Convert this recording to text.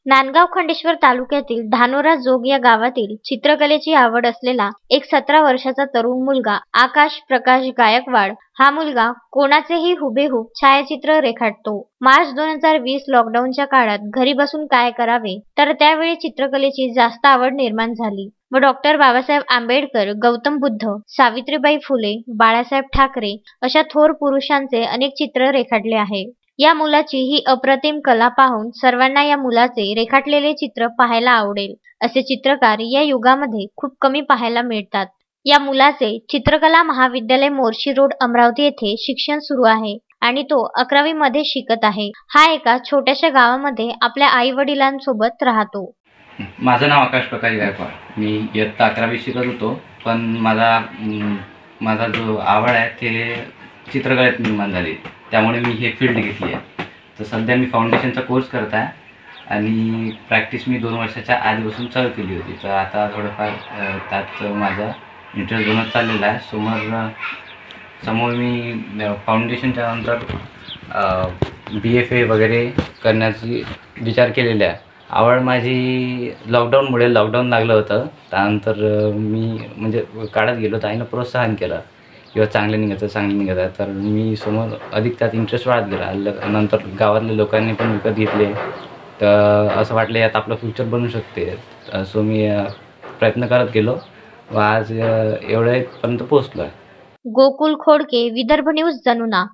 नांदगाव खंडेश्वर तालुक्यातील धानोरा जोग या गावातील चित्रकलेची आवड असलेला एक 17 वर्षाचा तरुण मुलगा आकाश प्रकाश गायकवाड हा मुलगा कोणाचेही हुबेहूब छायाचित्र रेखाटतो. मार्च 2020 लॉकडाऊनच्या काळात घरी बसून काय करावे तर त्यावेळी चित्रकलेची जास्त आवड निर्माण झाली व डॉक्टर बाबासाहेब आंबेडकर, गौतम बुद्ध, सावित्रीबाई फुले, बाळासाहेब ठाकरे अशा थोर पुरुषांचे अनेक चित्र रेखाटले आहे. या मुलाची ही अप्रतिम कला पाहून सर्वांना या मुलाचे रेखाटलेले चित्र पाहायला आवडेल. असे चित्रकार या युगामध्ये खूप कमी पाहायला मिळतात. या मुलाचे चित्रकला महाविद्यालय मोर्शी रोड अमरावती येथे शिक्षण सुरू आहे आणि तो 11वी मध्ये शिकत आहे. हा एका छोट्याशा गावामध्ये आपल्या आई वडिलांसोबत राहतो. माझं नाव आकाश प्रकाश गायकवाड. मी इयत्ता 11वी शिकत होतो, पण माझा जो आवड आहे ते चित्रकलेत निर्माण झाली. त्यामुळे मी हे फील्ड घेतली आहे. तर सध्या मी फाउंडेशनचा कोर्स करत आहे आणि प्रॅक्टिस मी 2 वर्षाच्या आधीपासून चालू केली होती. तर आता थोडंफार त्यात माझा इंटरेस्ट बनत चाललेला आहे. समोर मी फाउंडेशनच्या नंतर BFA वगैरे करण्याची विचार केलेला आहे. आवड माझी लॉकडाऊन लागलं होतं. त्यानंतर मी म्हणजे काढत गेलो तर आईनं प्रोत्साहन केलं किंवा चांगलं निघतं. तर मी समोर अधिक त्यात इंटरेस्ट वाढत गेला. नंतर गावातल्या लोकांनी पण विकत घेतले. तर असं वाटलं यात आपलं फ्युचर बनू शकते. सो मी प्रयत्न करत गेलो व आज एवढ्यापर्यंत पोहोचलो आहे. गोकुल खोडके, विदर्भ न्यूज, जनुना.